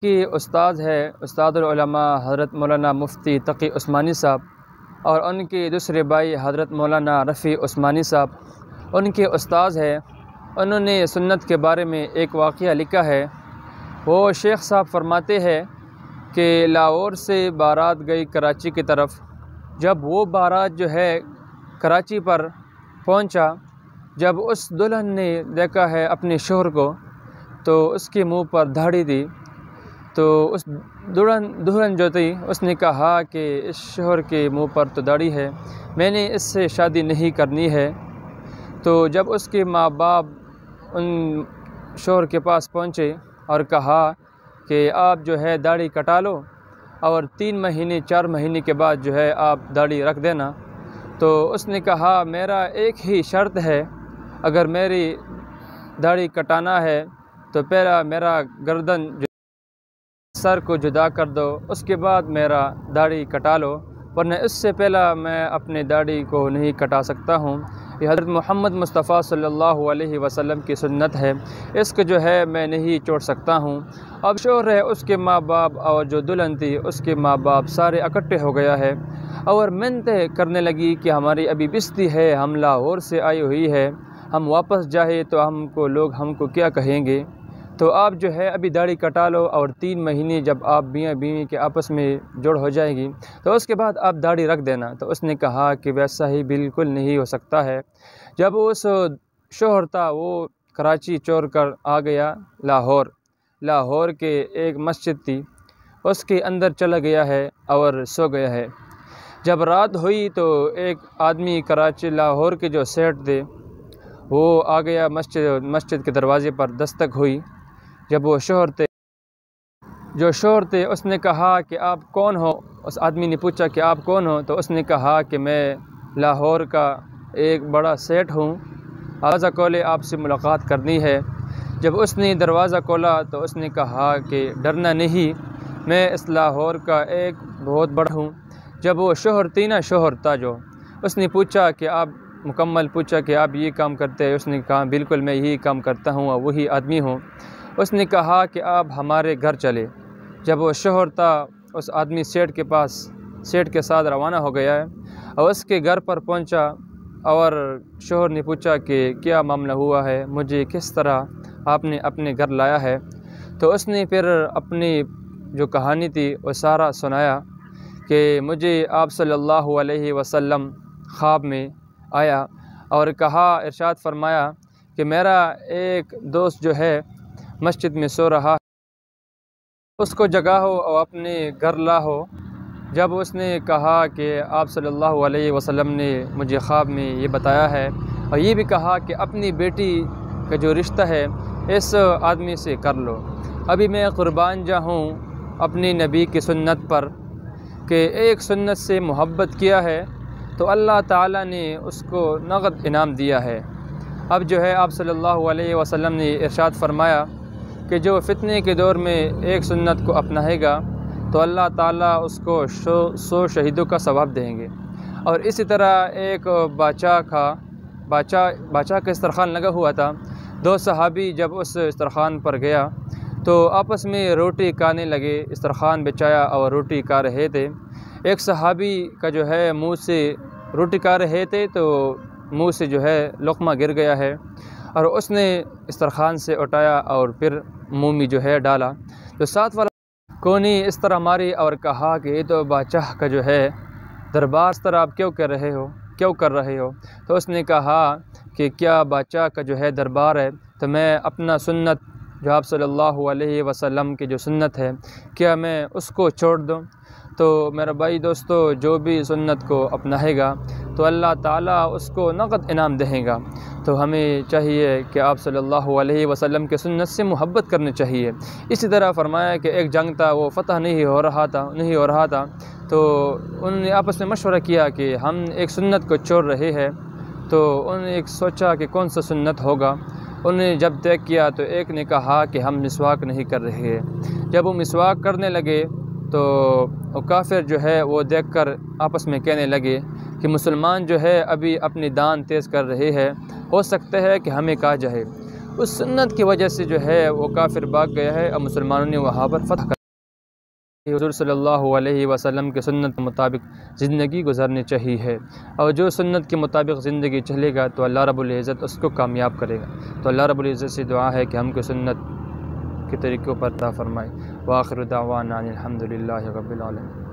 کہ استاد ہے استاد العلماء حضرت مولانا مفتی تقی عثمانی صاحب، اور ان کے دوسرے بھائی حضرت مولانا رفیع عثمانی صاحب ان کے استاذ ہیں۔ انہوں نے سنت کے بارے میں ایک واقعہ لکھا ہے۔ وہ شیخ صاحب فرماتے ہیں کہ لاہور سے بارات گئی کراچی کی طرف۔ جب وہ بارات جو ہے کراچی پر پہنچا، جب اس دلہن نے دیکھا ہے اپنے شوہر کو تو اس کے منہ پر داڑھی تھی، تو اس دلہن جو تھی اس نے کہا کہ اس شوہر کے منہ پر تو داڑھی ہے، میں نے اس سے شادی نہیں کرنی ہے۔ تو جب اس کے ماں باپ ان شوہر کے پاس پہنچے اور کہا کہ آپ جو ہے داڑھی کٹا لو اور 3 مہینے 4 مہینے کے بعد جو ہے آپ داڑھی رکھ دینا، تو اس نے کہا میرا ایک ہی شرط ہے، اگر میری داڑھی کٹانا ہے تو پہلا میرا گردن سر کو جدا کر دو، اس کے بعد میرا داڑھی کٹا لو، ورنہ اس سے پہلا میں اپنے داڑھی کو نہیں کٹا سکتا ہوں۔ یہ حضرت محمد مصطفیٰ صلی اللہ علیہ وسلم کی سنت ہے، اس کو جو ہے میں نہیں چھوڑ سکتا ہوں۔ اب شوہر ہے، اس کے ماں باپ اور جو دلہن تھی اس کے ماں باپ سارے اکٹھے ہو گیا ہے، اور منتیں کرنے لگی کہ ہماری ابھی بستی ہے، ہم لاہور سے آئی ہوئی ہے، ہم واپس جائے تو لوگ ہم کو کیا کہیں گے، تو آپ جو ہے ابھی داڑھی کٹا لو، اور 3 مہینے جب آپ میاں بیوی کے آپس میں جوڑ ہو جائے گی تو اس کے بعد آپ داڑھی رکھ دینا۔ تو اس نے کہا کہ ویسا ہی بالکل نہیں ہو سکتا ہے۔ جب اس شوہر تھا وہ کراچی چھوڑ کر آ گیا لاہور کے ایک مسجد تھی، اس کے اندر چلا گیا ہے اور سو گیا ہے۔ جب رات ہوئی تو ایک آدمی کراچی لاہور کے جو سیٹ تھے وہ آ گیا، مسجد کے دروازے پر دستک ہوئی۔ جب وہ شوہر تھے اس نے کہا کہ آپ کون ہو؟ اس آدمی نے پوچھا کہ آپ کون ہو؟ تو اس نے کہا کہ میں لاہور کا ایک بڑا سیٹ ہوں، دروازہ کھولے، آپ سے ملاقات کرنی ہے۔ جب اس نے دروازہ کھولا تو اس نے کہا کہ ڈرنا نہیں، میں اس لاہور کا ایک بہت بڑا ہوں۔ جب وہ شوہر تھا جو اس نے پوچھا کہ آپ پوچھا کہ آپ یہ کام کرتے ہیں؟ اس نے کہا بالکل میں یہی کام کرتا ہوں اور وہی آدمی ہوں۔ اس نے کہا کہ آپ ہمارے گھر چلے۔ جب وہ شوہر تھا اس آدمی سیٹ کے ساتھ روانہ ہو گیا ہے اور اس کے گھر پر پہنچا، اور شوہر نے پوچھا کہ کیا معاملہ ہوا ہے، مجھے کس طرح آپ نے اپنے گھر لایا ہے؟ تو اس نے پھر اپنی جو کہانی تھی وہ سارا سنایا کہ مجھے آپ صلی اللہ علیہ وسلم خواب میں آیا اور کہا، ارشاد فرمایا کہ میرا ایک دوست جو ہے مسجد میں سو رہا ہے، اس کو جگاؤ اور اپنے گھر لاؤ۔ جب اس نے کہا کہ آپ صلی اللہ علیہ وسلم نے مجھے خواب میں یہ بتایا ہے، اور یہ بھی کہا کہ اپنی بیٹی کا جو رشتہ ہے اس آدمی سے کر لو۔ ابھی میں قربان جاؤں اپنی نبی کی سنت پر کہ ایک سنت سے محبت کیا ہے تو اللہ تعالیٰ نے اس کو نقد انعام دیا ہے۔ اب جو ہے آپ صلی اللہ علیہ وسلم نے ارشاد فرمایا کہ جو فتنے کے دور میں ایک سنت کو اپنائے گا تو اللہ تعالیٰ اس کو 100 شہیدوں کا ثواب دیں گے۔ اور اسی طرح ایک بادشاہ کا استرخوان لگا ہوا تھا، 2 صحابی جب اس استرخوان پر گیا تو آپس میں روٹی کھانے لگے، استرخوان بچھایا اور روٹی کھا رہے تھے۔ ایک صحابی کا جو ہے منہ سے روٹی کھا رہے تھے تو منہ سے جو ہے لقمہ گر گیا ہے، اور اس نے استرخوان سے اٹھایا اور پھر منہ میں جو ہے ڈالا، تو ساتھ والا کونی اس طرح ماری اور کہا کہ یہ تو بادشاہ کا جو ہے دربار، اس طرح آپ کیوں کر رہے ہو؟ تو اس نے کہا کہ کیا بادشاہ کا جو ہے دربار ہے تو میں اپنا سنت جو آپ صلی اللہ علیہ وسلم کی جو سنت ہے کیا میں اس کو چھوڑ دوں؟ تو میرا بھائی دوستو، جو بھی سنت کو اپنائے گا تو اللہ تعالیٰ اس کو نقد انعام دے گا۔ تو ہمیں چاہیے کہ آپ صلی اللہ علیہ وسلم کے سنت سے محبت کرنی چاہیے۔ اسی طرح فرمایا کہ ایک جنگ تھا، وہ فتح نہیں ہو رہا تھا تو انہوں نے آپس میں مشورہ کیا کہ ہم ایک سنت کو چھوڑ رہے ہیں، تو انہوں نے ایک سوچا کہ کون سا سنت ہوگا۔ انہوں نے جب طے کیا تو ایک نے کہا کہ ہم مسواک نہیں کر رہے ہیں۔ جب وہ مسواک کرنے لگے تو وہ کافر جو ہے وہ دیکھ کر آپس میں کہنے لگے کہ مسلمان جو ہے ابھی اپنی دان تیز کر رہے ہیں، ہو سکتا ہے کہ ہمیں کہا جائے۔ اس سنت کی وجہ سے جو ہے وہ کافر بھاگ گیا ہے اور مسلمانوں نے وہاں پر فتح کر حضور صلی اللہ علیہ وسلم کے سنت کے مطابق زندگی گزارنی چاہیے، اور جو سنت کے مطابق زندگی چلے گا تو اللہ رب العزت اس کو کامیاب کرے گا۔ تو اللہ رب العزت سے دعا ہے کہ ہم کو سنت کے طریقوں پر عطا فرمائے۔ وآخر دعوانا الحمد للہ رب العالمین۔